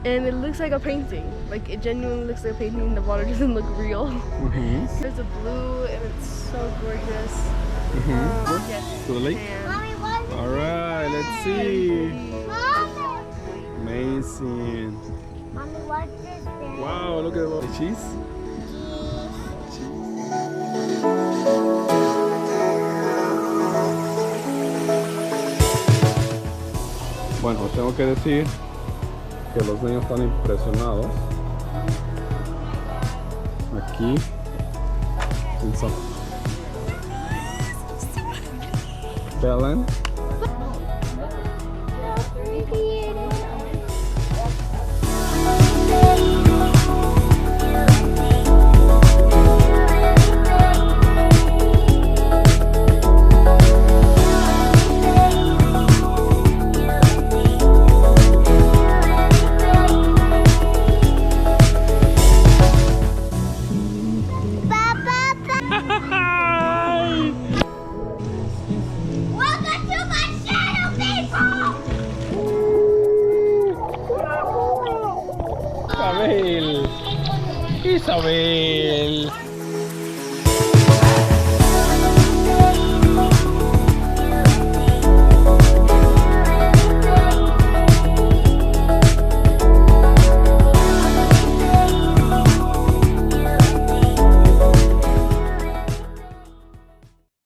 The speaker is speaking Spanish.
And it looks like a painting. Like it genuinely looks like a painting. The water doesn't look real. There's a blue and it's so gorgeous. Yes. To the lake? Alright, let's see. Amazing. Mommy, what's this thing? Wow, look at all the cheese. Bueno, tengo que decir que los niños están impresionados aquí en San Belen. Isabel.